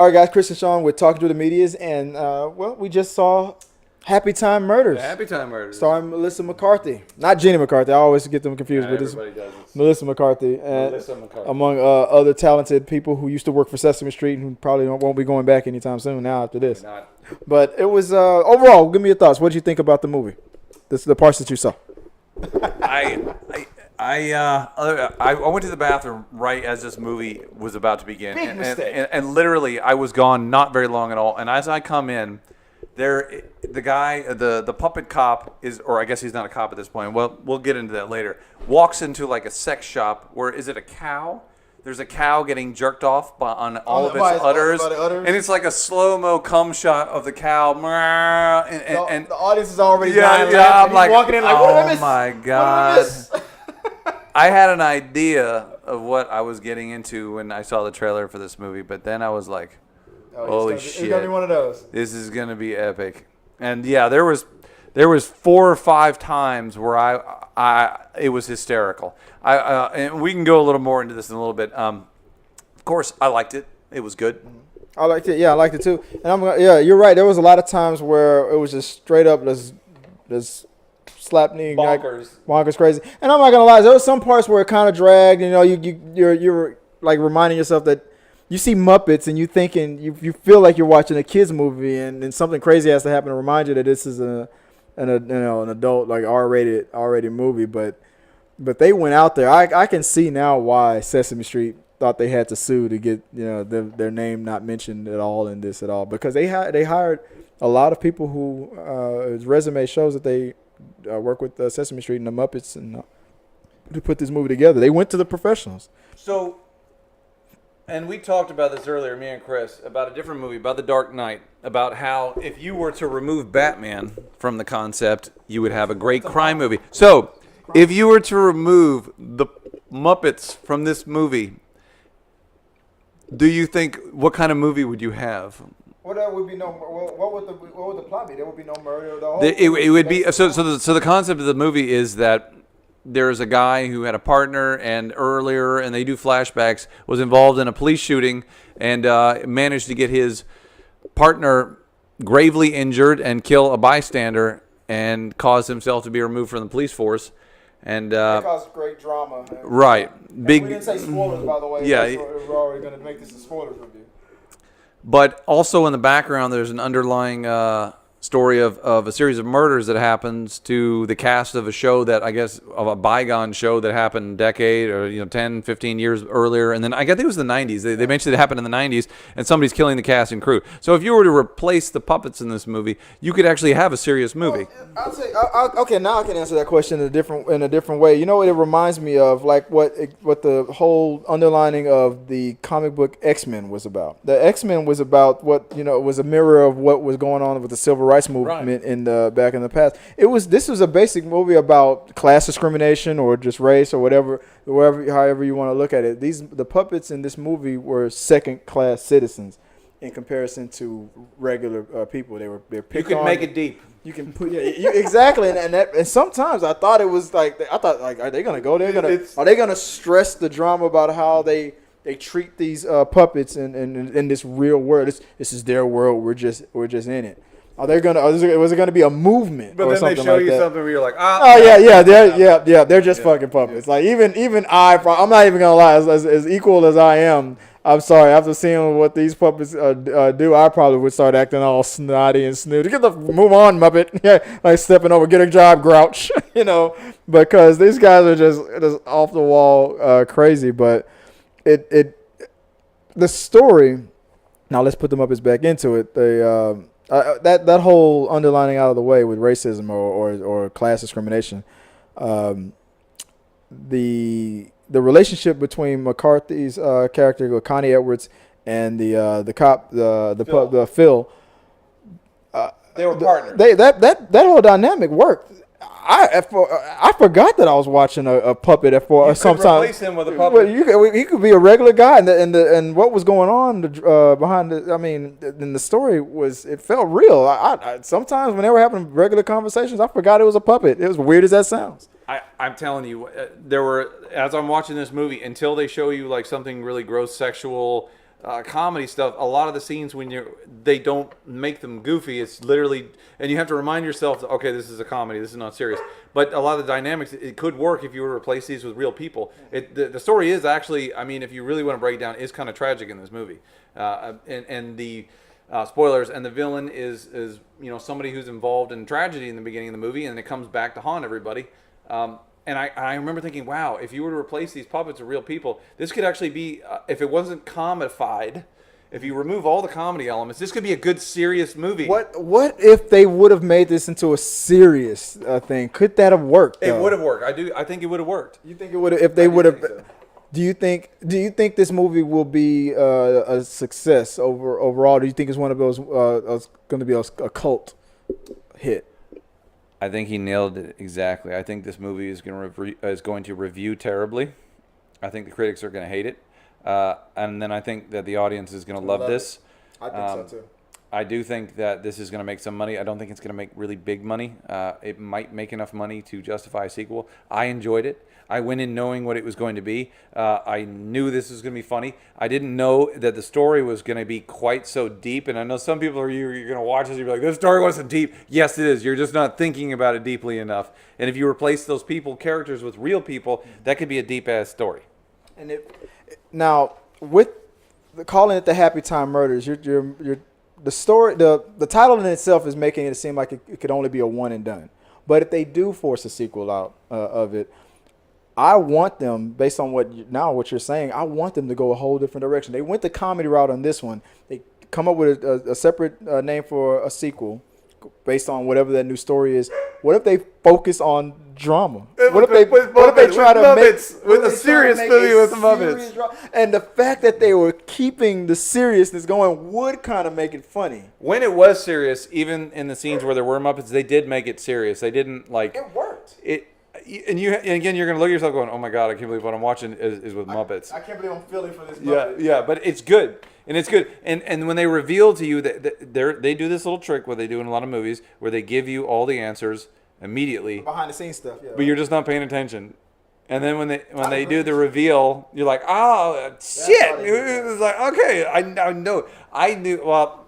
All right, guys, Chris and Sean, we're talking to the medias, and well, we just saw Happytime Murders. Happytime Murders. Starring Melissa McCarthy. Not Jenny McCarthy. I always get them confused, but this everybody does. Melissa McCarthy. Melissa McCarthy. Among other talented people who used to work for Sesame Street and who probably won't be going back anytime soon now after this. Not. But it was, overall, give me your thoughts. What did you think about the movie? This is the parts that you saw. I went to the bathroom right as this movie was about to begin. Big mistake. And literally, I was gone not very long at all. And as I come in, the guy, the puppet cop is, or I guess he's not a cop at this point. Well, we'll get into that later. Walks into like a sex shop where, is it a cow? There's a cow getting jerked off on all of its udders. And it's like a slow-mo cum shot of the cow. And the audience is already dying. Yeah, I'm like, walking in like, what did I miss? Oh my God. I had an idea of what I was getting into when I saw the trailer for this movie, but then I was like, holy shit. It's going to be one of those. This is going to be epic. And yeah, there was 4 or 5 times where it was hysterical. And we can go a little more into this in a little bit. Of course, I liked it. It was good. I liked it. Yeah, I liked it too. And you're right. There was a lot of times where it was just straight up this slap knee, bonkers crazy. And I'm not gonna lie, there was some parts where it kind of dragged. You know, you're like reminding yourself that you see Muppets and you feel like you're watching a kids movie, and then something crazy has to happen to remind you that this is an adult, like R-rated movie. But they went out there. I can see now why Sesame Street thought they had to sue to get their name not mentioned at all in this at all, because they hired a lot of people who his resume shows that they work with Sesame Street and the Muppets and to put this movie together. They went to the professionals. So, and we talked about this earlier, me and Chris, about a different movie, about The Dark Knight, about how if you were to remove Batman from the concept, you would have a great crime movie. So, if you were to remove the Muppets from this movie, do you think, what kind of movie would you have? Well, there would be no. What would the plot be? There would be no murder. It would be so. The concept of the movie is that there's a guy who had a partner, and earlier, and they do flashbacks, was involved in a police shooting, and managed to get his partner gravely injured and kill a bystander, and caused himself to be removed from the police force. And it caused great drama. Right. Big. We didn't say spoilers, by the way. Yeah. We're already going to make this a spoilers review. But also in the background, there's an underlying story of a series of murders that happens to the cast of a show that, I guess, of a bygone show that happened a decade or 10, 15 years earlier. And then I think it was the 90s. They mentioned it happened in the 90s, and somebody's killing the cast and crew. So if you were to replace the puppets in this movie, you could actually have a serious movie. I'll say, okay, now I can answer that question in a different way. You know what it reminds me of? Like what the whole underlining of the comic book X-Men was about. The X-Men was about what, it was a mirror of what was going on with the civil rights movement back in the past. This was a basic movie about class discrimination or just race or however you want to look at it. The puppets in this movie were second-class citizens in comparison to regular people. They're picked on. You can make it deep. You can put exactly, and sometimes I thought it was like are they gonna go there? Are they gonna stress the drama about how they treat these puppets in this real world? This is their world. We're just in it. Are they gonna? Was it gonna be a movement? But or then something they show like you that? something where you're like, they're just fucking puppets. Like even I'm not even gonna lie. As equal as I am, I'm sorry. After seeing what these puppets do, I probably would start acting all snotty and snooty. Move on, Muppet. Yeah, like stepping over, get a job, Grouch. Because these guys are just off the wall crazy. But the story. Now let's put the Muppets back into it. That whole underlining out of the way with racism or class discrimination, the relationship between McCarthy's character Connie Edwards and the cop Phil, they were partners. That whole dynamic worked. I forgot that I was watching a puppet for sometimes. Replace him with a puppet. Well, he could be a regular guy, and what was going on behind it. I mean, in the story it felt real. I sometimes whenever having regular conversations, I forgot it was a puppet. It was weird as that sounds. I'm telling you, there were, as I'm watching this movie, until they show you like something really gross, sexual, comedy stuff, a lot of the scenes they don't make them goofy. It's literally, and you have to remind yourself, okay, this is a comedy. This is not serious. But a lot of the dynamics, it could work if you were to replace these with real people. The story is actually, I mean, if you really want to break it down, is kind of tragic in this movie. And the spoilers, and the villain is somebody who's involved in tragedy in the beginning of the movie, and it comes back to haunt everybody. And I remember thinking, wow, if you were to replace these puppets with real people, this could actually be, if it wasn't comified, if you remove all the comedy elements, this could be a good, serious movie. What if they would have made this into a serious thing? Could that have worked? It would have worked. I think it would have worked. You think it would have, if they would have... So. Do you think this movie will be a success overall? Do you think it's one of those going to be a cult hit? I think he nailed it exactly. I think this movie is going to review terribly. I think the critics are going to hate it, and then I think that the audience is going to love this. I think so too. I do think that this is going to make some money. I don't think it's going to make really big money. It might make enough money to justify a sequel. I enjoyed it. I went in knowing what it was going to be. I knew this was going to be funny. I didn't know that the story was going to be quite so deep. And I know some people you're going to watch this, you're like, this story wasn't deep. Yes, it is. You're just not thinking about it deeply enough. And if you replace those characters with real people, that could be a deep-ass story. And now, with calling it the Happytime Murders, the story, the title in itself is making it seem like it could only be a one and done. But if they do force a sequel out of it, I want them, based on what you're saying, I want them to go a whole different direction. They went the comedy route on this one. They come up with a separate name for a sequel based on whatever that new story is. What if they focus on drama? What if they try to make with a serious movie with the Muppets? And the fact that they were keeping the seriousness going would kind of make it funny. When it was serious, even in the scenes where there were Muppets, they did make it serious. They didn't like it worked. And again, you're going to look at yourself going, oh my God, I can't believe what I'm watching is with Muppets. I can't believe I'm feeling for this Muppet. Yeah, but it's good. And it's good. And when they reveal to you that they do this little trick, what they do in a lot of movies, where they give you all the answers immediately. Behind the scenes stuff, yeah. But you're just not paying attention. And then when they do the reveal, you're like, oh, shit. It was like, okay, I know. I knew, well...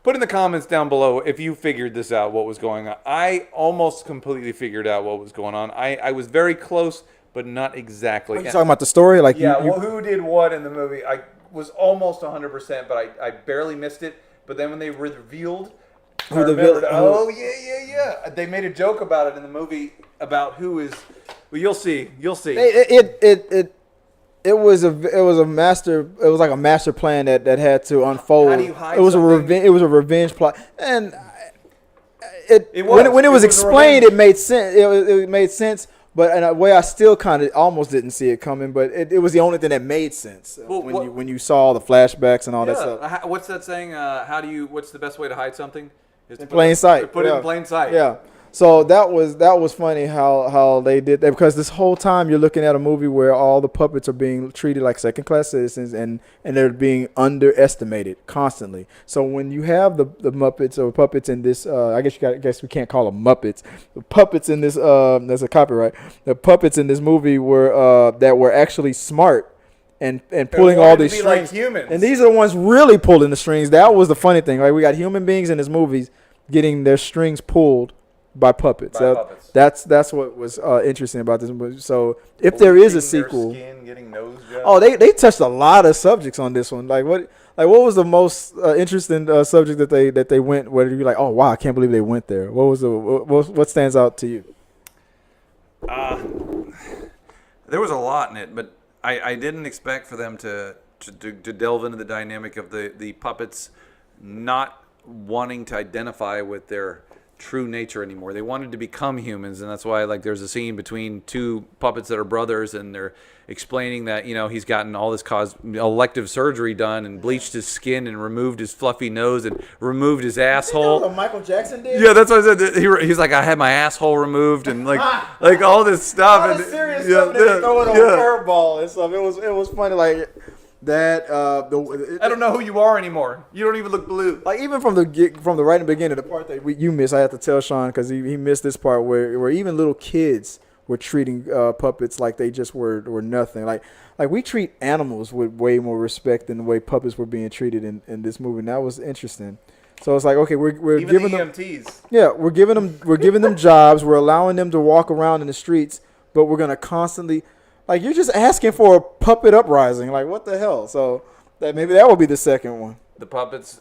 Put in the comments down below if you figured this out, what was going on. I almost completely figured out what was going on. I was very close, but not exactly. Are you talking about the story? Like well, who did what in the movie? I was almost 100%, but I barely missed it. But then when they revealed, I remembered, oh, yeah. They made a joke about it in the movie about who is... Well, you'll see. It was a master. It was like a master plan that had to unfold. How do you hide it was something? It was a revenge plot, and when it was explained, it made sense. It made sense, but in a way, I still kind of almost didn't see it coming. But it was the only thing that made sense when you saw all the flashbacks and all that stuff. What's that saying? What's the best way to hide something? Is in plain sight. Put it in plain sight. Yeah. So that was funny how they did that, because this whole time you're looking at a movie where all the puppets are being treated like second-class citizens and they're being underestimated constantly. So when you have the Muppets or puppets in this, I guess we can't call them Muppets. The puppets in this, that's a copyright. The puppets in this movie were actually smart and pulling all these strings. Like humans. And these are the ones really pulling the strings. That was the funny thing. Like, we got human beings in this movie getting their strings pulled by puppets. That's what was interesting about this movie. So if there is a sequel, getting nose jobs. Oh, they touched a lot of subjects on this one. Like what was the most interesting subject that they went where you're like, oh wow, I can't believe they went there. What stands out to you? There was a lot in it, but I didn't expect for them to delve into the dynamic of the puppets not wanting to identify with their true nature anymore. They wanted to become humans, and that's why there's a scene between two puppets that are brothers, and they're explaining that he's gotten all this elective surgery done and bleached his skin and removed his fluffy nose and removed his asshole. What Michael Jackson did? Yeah, that's what I said. He's like, I had my asshole removed and like all this stuff. All this serious stuff, and they throw it on a curveball and stuff. It was funny, like. That I don't know who you are anymore. You don't even look blue. Like even from the right in the beginning, the part that you missed, I have to tell Sean because he missed this part where even little kids were treating puppets like they just were nothing. Like we treat animals with way more respect than the way puppets were being treated in this movie. And that was interesting. So it's like, okay, we're Even giving the them EMTs. yeah, we're giving them jobs. We're allowing them to walk around in the streets, but we're gonna constantly, like, you're just asking for a puppet uprising. Like, what the hell? So maybe that will be the second one. The puppets.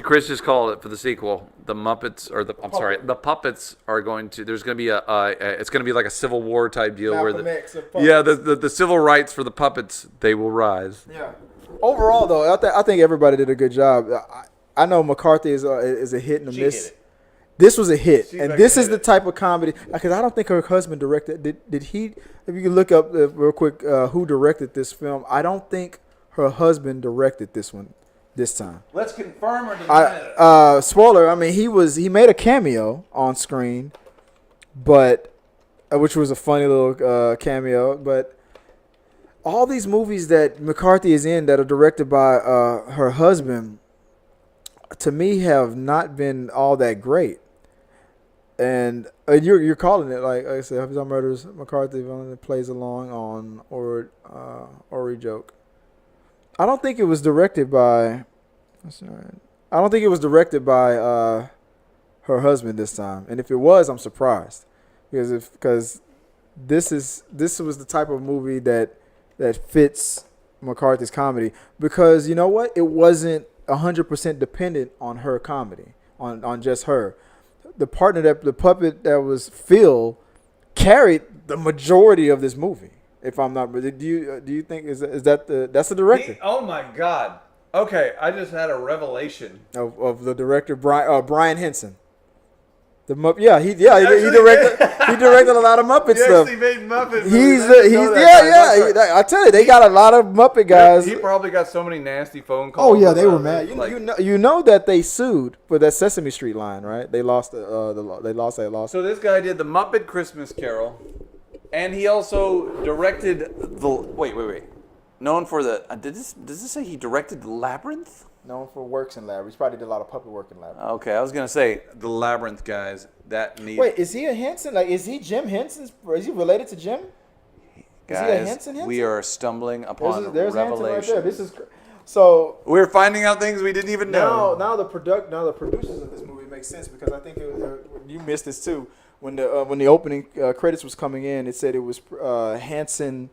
Chris just called it for the sequel. The Muppets, or the the puppets are going to. There's going to be it's going to be like a Civil War type deal where the civil rights for the puppets, they will rise. Yeah. Overall, though, I think everybody did a good job. I know McCarthy is a hit and a miss. Hit it. This was a hit, She's and this is the type of comedy. Because I don't think her husband directed. Did he? If you can look up real quick who directed this film, I don't think her husband directed this one this time. Let's confirm or deny it. Spoiler. I mean, he made a cameo on screen, but which was a funny little cameo. But all these movies that McCarthy is in that are directed by her husband, to me, have not been all that great. And you're calling it, like I said, Happytime Murders. McCarthy plays along on Ori joke. I don't think it was directed by. I don't think it was directed by her husband this time. And if it was, I'm surprised because this was the type of movie that fits McCarthy's comedy. Because you know what, it wasn't 100% dependent on her comedy, on just her. The puppet that was Phil carried the majority of this movie. If I'm not, do you think that's the director? Oh my God! Okay, I just had a revelation of the director Brian Henson. He directed a lot of Muppet stuff. He actually made Muppet movies. I tell you, they got a lot of Muppet guys. He probably got so many nasty phone calls. Oh yeah, they were mad. You know that they sued for that Sesame Street line, right? They lost that lawsuit. So this guy did the Muppet Christmas Carol, and he also directed the wait. Known for the does this say he directed the Labyrinth? Known for works in Labyrinth. He's probably did a lot of puppet work in Labyrinth. Okay, I was gonna say the Labyrinth guys. Wait, is he a Henson? Like, is he Jim Henson? Is he related to Jim? Guys, is he a Henson? We are stumbling upon there's revelation. Henson right there. This is so. We're finding out things we didn't even know. Now the producers of this movie make sense because I think you missed this too. When the opening credits was coming in, it said it was Hanson.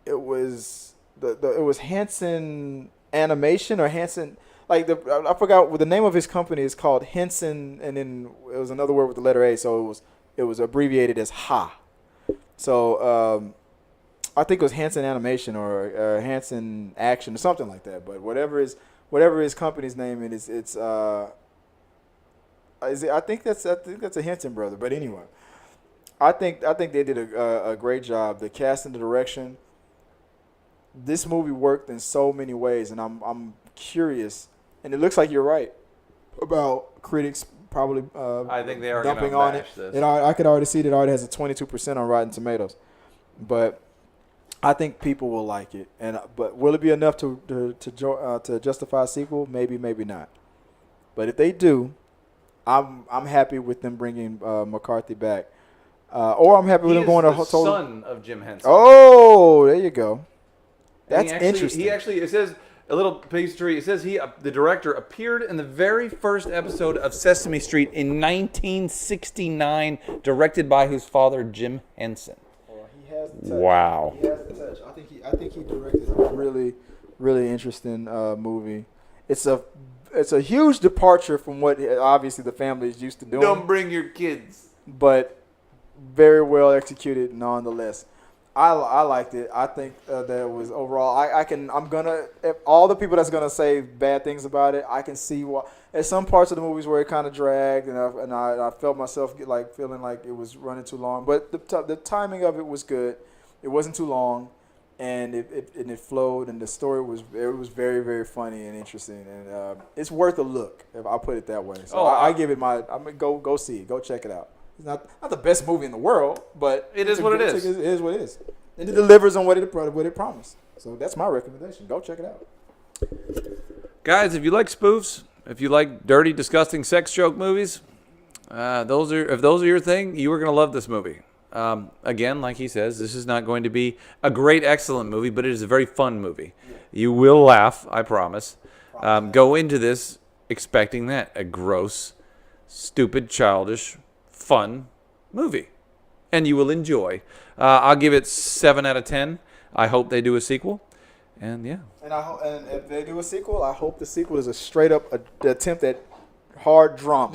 It was it was Hanson Animation or Hanson. Like I forgot what the name of his company is called. Henson, and then it was another word with the letter A, so it was abbreviated as HA. So I think it was Hanson Animation or Hanson Action or something like that. But whatever his company's name is, I think that's a Henson brother. But anyway, I think they did a great job. The cast and the direction. This movie worked in so many ways, and I'm curious. And it looks like you're right about critics probably I think they are dumping on it. I could already see that it already has a 22% on Rotten Tomatoes. But I think people will like it. But will it be enough to justify a sequel? Maybe, maybe not. But if they do, I'm happy with them bringing McCarthy back. Or I'm happy with them going to the son of Jim Henson. Oh, there you go. That's interesting. It says a little pastry. It says the director appeared in the very first episode of Sesame Street in 1969, directed by his father, Jim Henson. Well, he has the touch. Wow. He has the touch. I think he directed a really, really interesting movie. It's a huge departure from what obviously the family is used to doing. Don't bring your kids. But very well executed nonetheless. I liked it. I think that it was overall. I'm gonna, if all the people that's gonna say bad things about it, I can see why. There's some parts of the movies where it kind of dragged, and I felt myself feeling like it was running too long. But the timing of it was good. It wasn't too long, and it flowed, and the story was very, very funny and interesting, and it's worth a look. If I'll put it that way. So I give it go see it. Go check it out. It's not the best movie in the world, but it is what it is. It is what it is. And it delivers on what it promised. So that's my recommendation. Go check it out. Guys, if you like spoofs, if you like dirty, disgusting sex joke movies, if those are your thing, you are going to love this movie. Again, like he says, this is not going to be a great, excellent movie, but it is a very fun movie. Yeah. You will laugh, I promise. Go into this expecting that. A gross, stupid, childish, fun movie. And you will enjoy. I'll give it 7 out of 10. I hope they do a sequel. And yeah. And if they do a sequel, I hope the sequel is a straight up attempt at hard drama.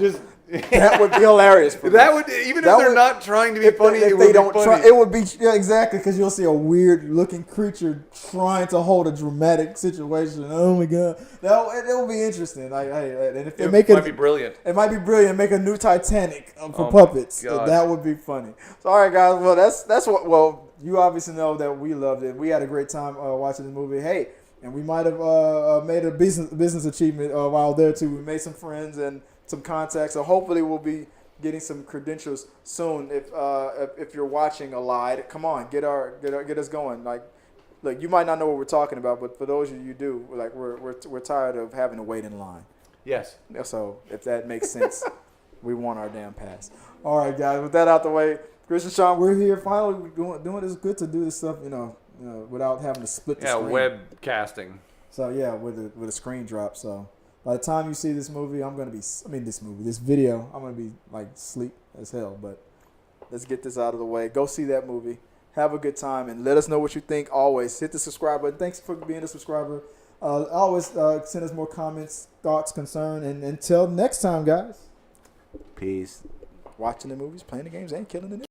That would be hilarious. For that me. would, even if they're not trying to be funny, if it they would don't be funny. it would be exactly because you'll see a weird looking creature trying to hold a dramatic situation. Oh my god, it will be interesting. Like, and if they make it might be brilliant. It might be brilliant. Make a new Titanic for puppets. That would be funny. So all right, guys. Well, that's what. Well, you obviously know that we loved it. We had a great time watching the movie. Hey, and we might have made a business achievement while there too. We made some friends and some contacts. So hopefully we'll be getting some credentials soon. If you're watching Allied, come on, get us going. Like, look, you might not know what we're talking about, but for those of you who do, like, we're tired of having to wait in line. Yes. So if that makes sense, we want our damn pass. All right, guys. With that out the way, Chris and Sean, we're here. Finally, we're doing this. Good to do this stuff, without having to split the screen. Yeah, webcasting. So yeah, with a screen drop. So by the time you see this movie, this video, I'm gonna be like sleep as hell. But let's get this out of the way. Go see that movie. Have a good time and let us know what you think. Always hit the subscribe button. Thanks for being a subscriber. Always send us more comments, thoughts, concern, and until next time, guys. Peace. Watching the movies, playing the games, and killing the news.